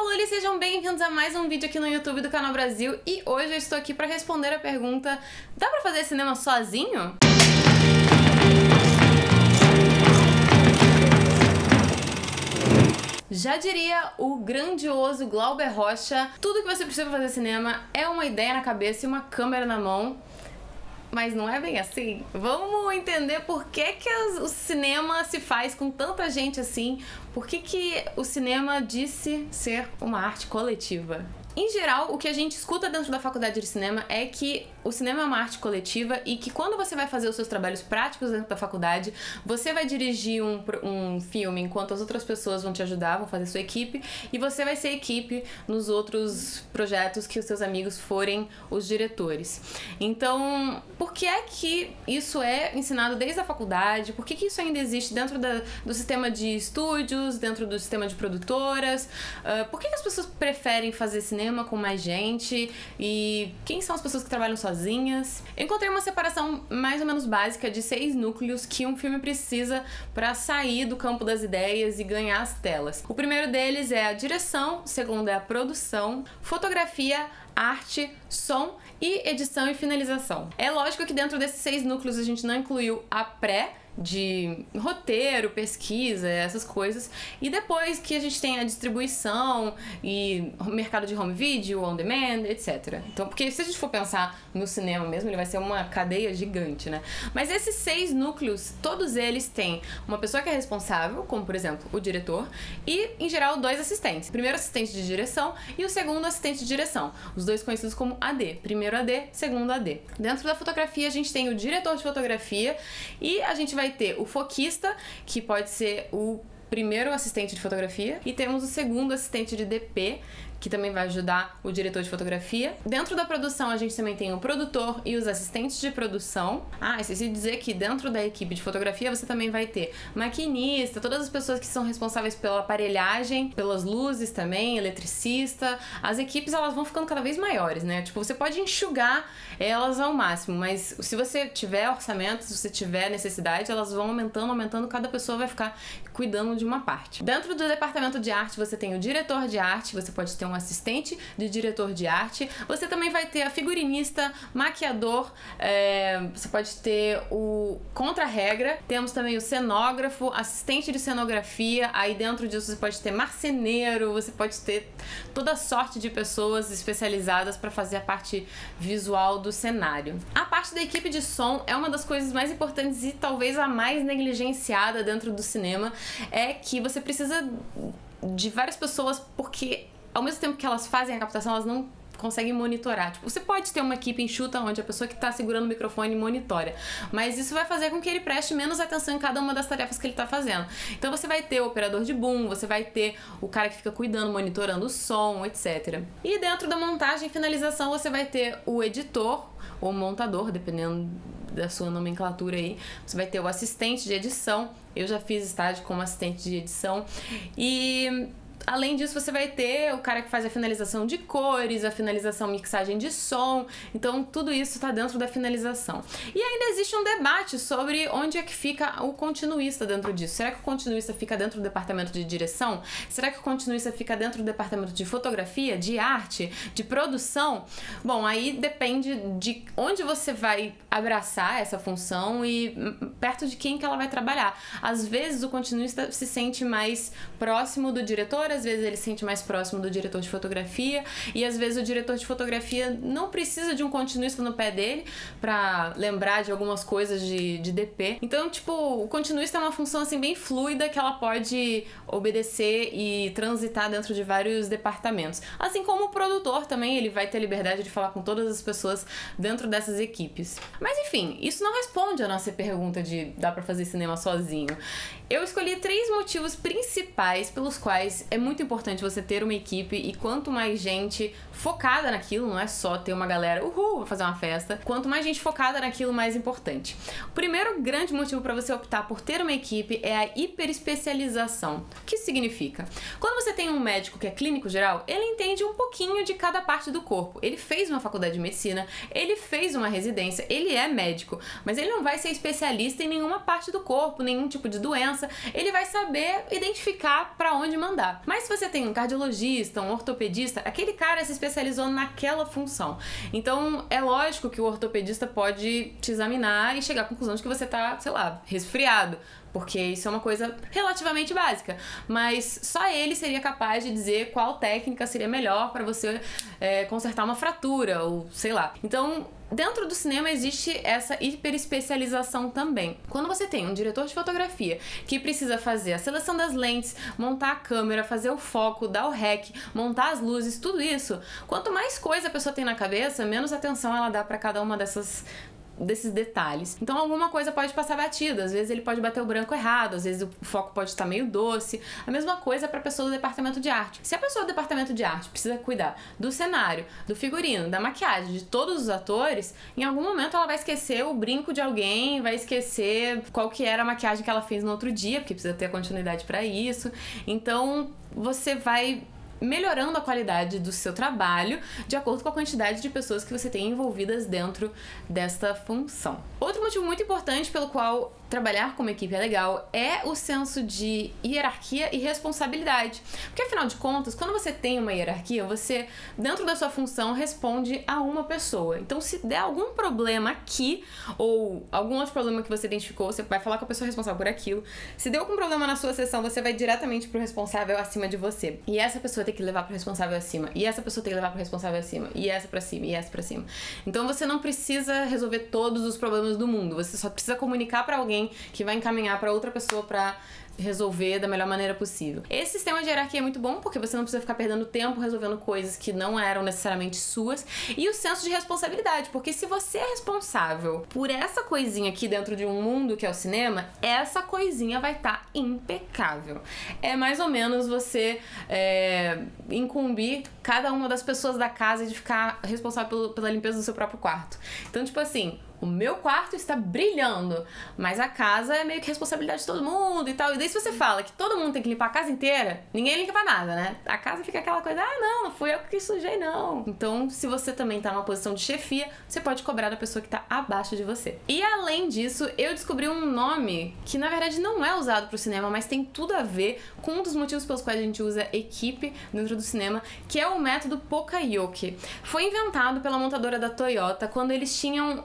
Olá, Luli! Sejam bem-vindos a mais um vídeo aqui no YouTube do Canal Brasil. E hoje eu estou aqui para responder a pergunta: dá pra fazer cinema sozinho? Já diria o grandioso Glauber Rocha, tudo que você precisa pra fazer cinema é uma ideia na cabeça e uma câmera na mão. Mas não é bem assim. Vamos entender por que o cinema se faz com tanta gente assim. Por que o cinema disse ser uma arte coletiva. Em geral, o que a gente escuta dentro da faculdade de cinema é que o cinema é uma arte coletiva e que quando você vai fazer os seus trabalhos práticos dentro da faculdade, você vai dirigir um filme enquanto as outras pessoas vão te ajudar, vão fazer sua equipe, e você vai ser equipe nos outros projetos que os seus amigos forem os diretores. Então, por que é que isso é ensinado desde a faculdade? Por que isso ainda existe dentro do sistema de estúdios, dentro do sistema de produtoras? Por que as pessoas preferem fazer cinema com mais gente? E quem são as pessoas que trabalham sozinhas? Eu encontrei uma separação mais ou menos básica de 6 núcleos que um filme precisa para sair do campo das ideias e ganhar as telas. O primeiro deles é a direção, o segundo é a produção, fotografia, arte, som e edição e finalização. É lógico que dentro desses 6 núcleos a gente não incluiu a pré, de roteiro, pesquisa, essas coisas, e depois que a gente tem a distribuição e o mercado de home video, on demand, etc. Então, porque se a gente for pensar no cinema mesmo, ele vai ser uma cadeia gigante, né? Mas esses 6 núcleos, todos eles têm uma pessoa que é responsável, como por exemplo o diretor, e em geral 2 assistentes. O primeiro assistente de direção e o segundo assistente de direção, os 2 conhecidos como AD, primeiro AD, segundo AD. Dentro da fotografia a gente tem o diretor de fotografia e a gente vai ter o foquista, que pode ser o primeiro assistente de fotografia, e temos o segundo assistente de DP, que também vai ajudar o diretor de fotografia. Dentro da produção a gente também tem o produtor e os assistentes de produção. Esqueci de dizer que dentro da equipe de fotografia você também vai ter maquinista, todas as pessoas que são responsáveis pela aparelhagem, pelas luzes também, eletricista. As equipes, elas vão ficando cada vez maiores, né? Tipo, você pode enxugar elas ao máximo, mas se você tiver orçamento, se você tiver necessidade, elas vão aumentando, cada pessoa vai ficar cuidando de uma parte. Dentro do departamento de arte você tem o diretor de arte, você pode ter um assistente de diretor de arte, você também vai ter a figurinista, maquiador, você pode ter o contra-regra, temos também o cenógrafo, assistente de cenografia, aí dentro disso você pode ter marceneiro, você pode ter toda sorte de pessoas especializadas para fazer a parte visual do cenário. A parte da equipe de som é uma das coisas mais importantes e talvez a mais negligenciada dentro do cinema, é que você precisa de várias pessoas, porque ao mesmo tempo que elas fazem a captação, elas não conseguem monitorar. Tipo, você pode ter uma equipe enxuta onde a pessoa que está segurando o microfone monitora, mas isso vai fazer com que ele preste menos atenção em cada uma das tarefas que ele está fazendo. Então você vai ter o operador de boom, você vai ter o cara que fica cuidando, monitorando o som, etc. E dentro da montagem e finalização você vai ter o editor ou montador, dependendo da sua nomenclatura aí. Você vai ter o assistente de edição. Eu já fiz estágio como assistente de edição. E além disso, você vai ter o cara que faz a finalização de cores, a finalização, mixagem de som. Então, tudo isso está dentro da finalização. E ainda existe um debate sobre onde é que fica o continuista dentro disso. Será que o continuista fica dentro do departamento de direção? Será que o continuista fica dentro do departamento de fotografia, de arte, de produção? Bom, aí depende de onde você vai abraçar essa função e perto de quem que ela vai trabalhar. Às vezes, o continuista se sente mais próximo do diretor, às vezes ele se sente mais próximo do diretor de fotografia, e às vezes o diretor de fotografia não precisa de um continuista no pé dele pra lembrar de algumas coisas de DP. Então, tipo, o continuista é uma função assim bem fluida, que ela pode obedecer e transitar dentro de vários departamentos. Assim como o produtor também, ele vai ter liberdade de falar com todas as pessoas dentro dessas equipes. Mas enfim, isso não responde a nossa pergunta de dá pra fazer cinema sozinho. Eu escolhi 3 motivos principais pelos quais é muito importante você ter uma equipe, e quanto mais gente focada naquilo, não é só ter uma galera, vou fazer uma festa, quanto mais gente focada naquilo, mais importante. O primeiro grande motivo para você optar por ter uma equipe é a hiperespecialização. O que isso significa? Quando você tem um médico que é clínico geral, ele entende um pouquinho de cada parte do corpo. Ele fez uma faculdade de medicina, ele fez uma residência, ele ele é médico, mas ele não vai ser especialista em nenhuma parte do corpo, nenhum tipo de doença. Ele vai saber identificar pra onde mandar. Mas se você tem um cardiologista, um ortopedista, aquele cara se especializou naquela função. Então, é lógico que o ortopedista pode te examinar e chegar à conclusão de que você tá, sei lá, resfriado, porque isso é uma coisa relativamente básica, mas só ele seria capaz de dizer qual técnica seria melhor para você consertar uma fratura, ou sei lá. Então, dentro do cinema existe essa hiperespecialização também. Quando você tem um diretor de fotografia que precisa fazer a seleção das lentes, montar a câmera, fazer o foco, dar o rec, montar as luzes, tudo isso, quanto mais coisa a pessoa tem na cabeça, menos atenção ela dá para cada uma desses detalhes. Então alguma coisa pode passar batida, às vezes ele pode bater o branco errado, às vezes o foco pode estar meio doce. A mesma coisa para a pessoa do departamento de arte. Se a pessoa do departamento de arte precisa cuidar do cenário, do figurino, da maquiagem, de todos os atores, em algum momento ela vai esquecer o brinco de alguém, vai esquecer qual que era a maquiagem que ela fez no outro dia, porque precisa ter continuidade para isso. Então você vai melhorando a qualidade do seu trabalho de acordo com a quantidade de pessoas que você tem envolvidas dentro desta função. Outro motivo muito importante pelo qual trabalhar como equipe é legal é o senso de hierarquia e responsabilidade. Porque, afinal de contas, quando você tem uma hierarquia, você, dentro da sua função, responde a uma pessoa. Então, se der algum problema aqui, ou algum outro problema que você identificou, você vai falar com a pessoa responsável por aquilo. Se deu algum problema na sua sessão, você vai diretamente pro responsável acima de você. E essa pessoa tem que levar pro responsável acima. E essa pessoa tem que levar pro responsável acima. E essa pra cima. E essa pra cima. Então, você não precisa resolver todos os problemas do mundo. Você só precisa comunicar pra alguém que vai encaminhar para outra pessoa para resolver da melhor maneira possível. Esse sistema de hierarquia é muito bom porque você não precisa ficar perdendo tempo resolvendo coisas que não eram necessariamente suas, e o senso de responsabilidade, porque se você é responsável por essa coisinha aqui dentro de um mundo que é o cinema, essa coisinha vai estar impecável. É mais ou menos você incumbir cada uma das pessoas da casa de ficar responsável pela limpeza do seu próprio quarto. Então, tipo assim, o meu quarto está brilhando, mas a casa é meio que responsabilidade de todo mundo e tal. E daí se você fala que todo mundo tem que limpar a casa inteira, ninguém limpa nada, né? A casa fica aquela coisa, não fui eu que sujei, não. Então, se você também tá numa posição de chefia, você pode cobrar da pessoa que tá abaixo de você. E além disso, eu descobri um nome que na verdade não é usado pro cinema, mas tem tudo a ver com um dos motivos pelos quais a gente usa equipe dentro do cinema, que é o método Poka-yoke. Foi inventado pela montadora da Toyota quando eles tinham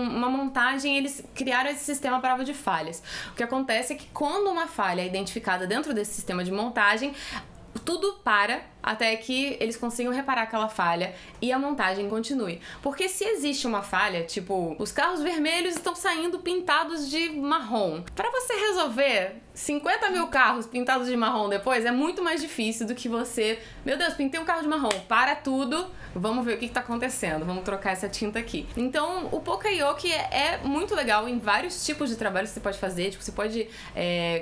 uma montagem, eles criaram esse sistema à prova de falhas. O que acontece é que quando uma falha é identificada dentro desse sistema de montagem, tudo para até que eles consigam reparar aquela falha e a montagem continue. Porque se existe uma falha, tipo, os carros vermelhos estão saindo pintados de marrom, para você resolver 50 mil carros pintados de marrom depois, é muito mais difícil do que você, meu Deus, pintei um carro de marrom, para tudo, vamos ver o que tá acontecendo, vamos trocar essa tinta aqui. Então, o Poka-yoke é muito legal em vários tipos de trabalho que você pode fazer, tipo, você pode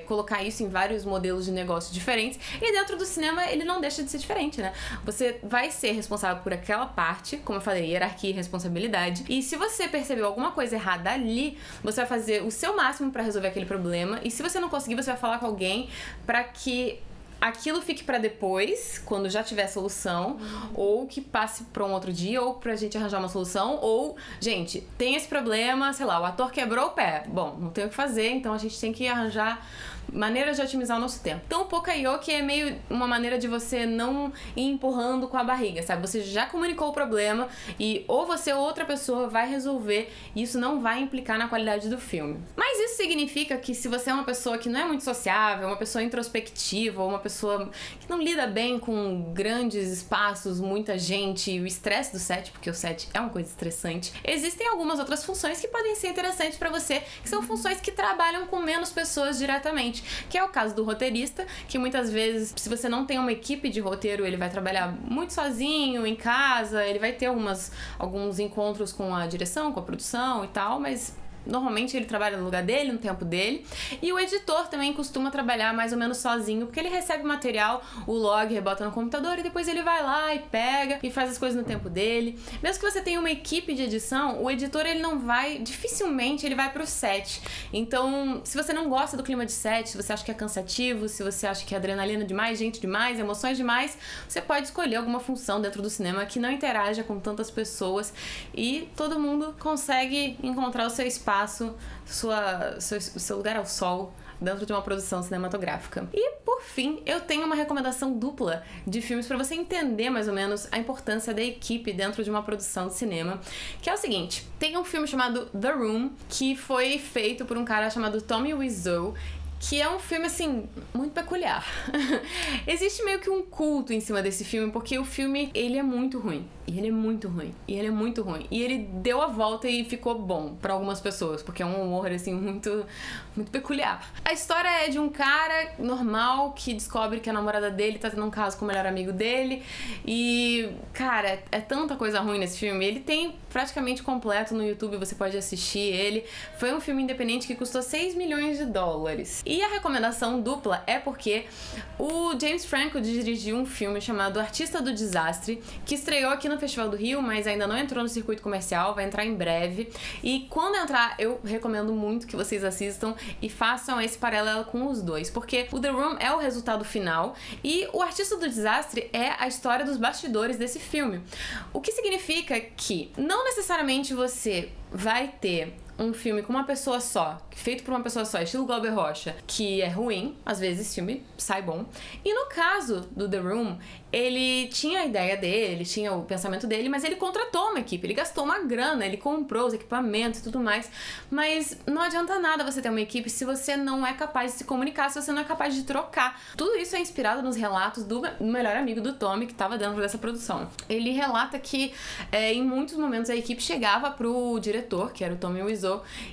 colocar isso em vários modelos de negócio diferentes, e dentro do cinema ele não deixa de ser diferente, né? Você vai ser responsável por aquela parte, como eu falei, hierarquia e responsabilidade, e se você percebeu alguma coisa errada ali, você vai fazer o seu máximo pra resolver aquele problema, e se você não conseguir, você vai falar com alguém pra que aquilo fique pra depois, quando já tiver solução, ou que passe pra um outro dia, ou pra gente arranjar uma solução, ou, gente, tem esse problema, sei lá, o ator quebrou o pé. Bom, não tem o que fazer, então a gente tem que arranjar maneiras de otimizar o nosso tempo. Então o Poka-yoke é meio uma maneira de você não ir empurrando com a barriga, sabe? Você já comunicou o problema e ou você ou outra pessoa vai resolver, e isso não vai implicar na qualidade do filme. Mas isso significa que se você é uma pessoa que não é muito sociável, uma pessoa introspectiva, ou uma pessoa que não lida bem com grandes espaços, muita gente, e o estresse do set, porque o set é uma coisa estressante, existem algumas outras funções que podem ser interessantes pra você, que são funções que trabalham com menos pessoas diretamente, que é o caso do roteirista, que muitas vezes, se você não tem uma equipe de roteiro, ele vai trabalhar muito sozinho, em casa, ele vai ter alguns encontros com a direção, com a produção e tal, mas Normalmente ele trabalha no lugar dele, no tempo dele. E o editor também costuma trabalhar mais ou menos sozinho, porque ele recebe o material, o log, rebota no computador e depois ele vai lá e pega e faz as coisas no tempo dele. Mesmo que você tenha uma equipe de edição, o editor ele não vai, dificilmente ele vai pro set. Então, se você não gosta do clima de set, se você acha que é cansativo, se você acha que é adrenalina demais, gente demais, emoções demais, você pode escolher alguma função dentro do cinema que não interaja com tantas pessoas e todo mundo consegue encontrar o seu espaço, seu lugar ao sol dentro de uma produção cinematográfica. E, por fim, eu tenho uma recomendação dupla de filmes para você entender mais ou menos a importância da equipe dentro de uma produção de cinema, que é o seguinte: tem um filme chamado The Room, que foi feito por um cara chamado Tommy Wiseau, que é um filme, assim, muito peculiar. Existe meio que um culto em cima desse filme, porque o filme, ele é muito ruim. E ele é muito ruim. E ele é muito ruim. E ele deu a volta e ficou bom pra algumas pessoas, porque é um humor, assim, muito peculiar. A história é de um cara normal que descobre que a namorada dele tá tendo um caso com o melhor amigo dele. E, cara, é tanta coisa ruim nesse filme. Ele tem praticamente completo no YouTube, você pode assistir ele. Foi um filme independente que custou 6 milhões de dólares. E a recomendação dupla é porque o James Franco dirigiu um filme chamado Artista do Desastre, que estreou aqui no Festival do Rio, mas ainda não entrou no circuito comercial, vai entrar em breve. E quando entrar, eu recomendo muito que vocês assistam e façam esse paralelo com os dois, porque o The Room é o resultado final e o Artista do Desastre é a história dos bastidores desse filme. O que significa que não necessariamente você vai ter um filme com uma pessoa só, feito por uma pessoa só, estilo Glauber Rocha, que é ruim, às vezes esse filme sai bom. E no caso do The Room, ele tinha a ideia dele, ele tinha o pensamento dele, mas ele contratou uma equipe, ele gastou uma grana, ele comprou os equipamentos e tudo mais, mas não adianta nada você ter uma equipe se você não é capaz de se comunicar, se você não é capaz de trocar. Tudo isso é inspirado nos relatos do melhor amigo do Tommy, que estava dentro dessa produção. Ele relata que em muitos momentos a equipe chegava pro diretor, que era o Tommy Wiseau,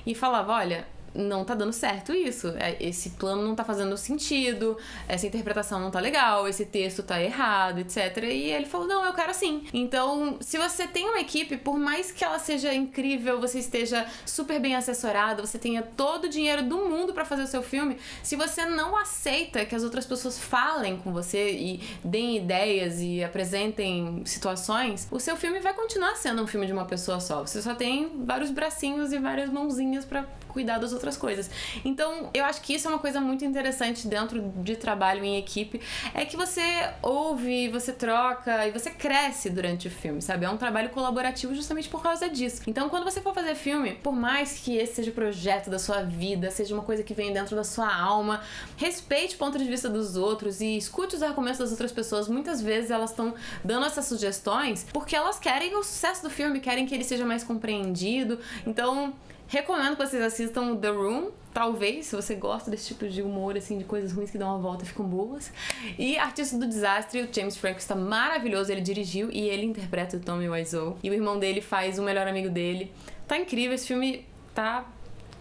e falava: olha, não tá dando certo isso, esse plano não tá fazendo sentido, essa interpretação não tá legal, esse texto tá errado, etc. E ele falou: não, eu quero assim. Então, se você tem uma equipe, por mais que ela seja incrível, você esteja super bem assessorado, você tenha todo o dinheiro do mundo pra fazer o seu filme, se você não aceita que as outras pessoas falem com você e deem ideias e apresentem situações, o seu filme vai continuar sendo um filme de uma pessoa só. Você só tem vários bracinhos e várias mãozinhas pra cuidar das outras coisas. Então, eu acho que isso é uma coisa muito interessante dentro de trabalho em equipe, é que você ouve, você troca e você cresce durante o filme, sabe? É um trabalho colaborativo justamente por causa disso. Então, quando você for fazer filme, por mais que esse seja o projeto da sua vida, seja uma coisa que vem dentro da sua alma, respeite o ponto de vista dos outros e escute os argumentos das outras pessoas. Muitas vezes elas estão dando essas sugestões porque elas querem o sucesso do filme, querem que ele seja mais compreendido. Então, recomendo que vocês assistam The Room, talvez, se você gosta desse tipo de humor, assim, de coisas ruins que dão uma volta e ficam boas. E Artista do Desastre, o James Franco está maravilhoso, ele dirigiu e ele interpreta o Tommy Wiseau. E o irmão dele faz o melhor amigo dele. Tá incrível, esse filme tá...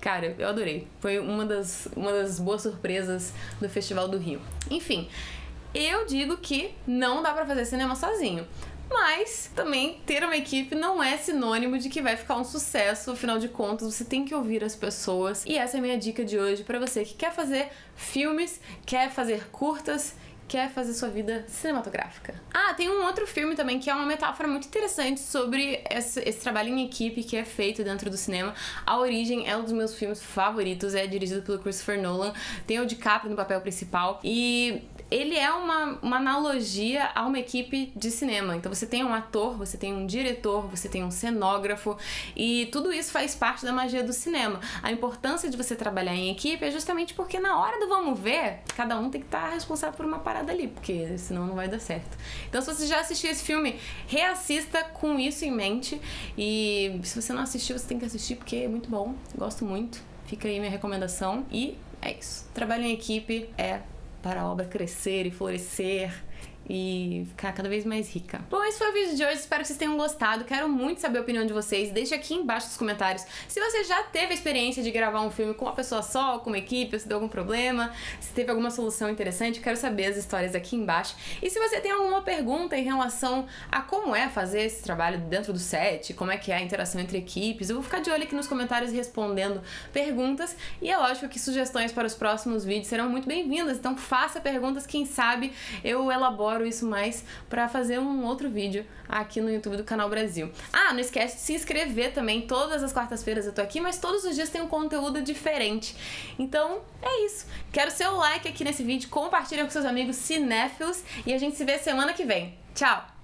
Cara, eu adorei. Foi uma das boas surpresas do Festival do Rio. Enfim, eu digo que não dá pra fazer cinema sozinho. Mas também ter uma equipe não é sinônimo de que vai ficar um sucesso. Afinal de contas, você tem que ouvir as pessoas. E essa é a minha dica de hoje pra você que quer fazer filmes, quer fazer curtas, quer fazer sua vida cinematográfica. Ah, tem um outro filme também que é uma metáfora muito interessante sobre esse trabalho em equipe que é feito dentro do cinema. A Origem é um dos meus filmes favoritos, é dirigido pelo Christopher Nolan, tem o DiCaprio no papel principal e ele é uma analogia a uma equipe de cinema. Então você tem um ator, você tem um diretor, você tem um cenógrafo e tudo isso faz parte da magia do cinema. A importância de você trabalhar em equipe é justamente porque na hora do vamos ver, cada um tem que estar responsável por uma parada ali, porque senão não vai dar certo. Então, se você já assistiu esse filme, reassista com isso em mente. E se você não assistiu, você tem que assistir porque é muito bom, gosto muito. Fica aí minha recomendação. E é isso. Trabalho em equipe é para a obra crescer e florescer e ficar cada vez mais rica. Bom, esse foi o vídeo de hoje, espero que vocês tenham gostado. Quero muito saber a opinião de vocês, deixe aqui embaixo nos comentários se você já teve a experiência de gravar um filme com uma pessoa só, com uma equipe, se deu algum problema, se teve alguma solução interessante. Quero saber as histórias aqui embaixo. E se você tem alguma pergunta em relação a como é fazer esse trabalho dentro do set, como é que é a interação entre equipes, eu vou ficar de olho aqui nos comentários respondendo perguntas. E é lógico que sugestões para os próximos vídeos serão muito bem-vindas, então faça perguntas, quem sabe eu elaboro isso mais para fazer um outro vídeo aqui no YouTube do Canal Brasil. Ah, não esquece de se inscrever também, todas as quartas-feiras eu tô aqui, mas todos os dias tem um conteúdo diferente. Então, é isso. Quero seu like aqui nesse vídeo, compartilha com seus amigos cinéfilos e a gente se vê semana que vem. Tchau!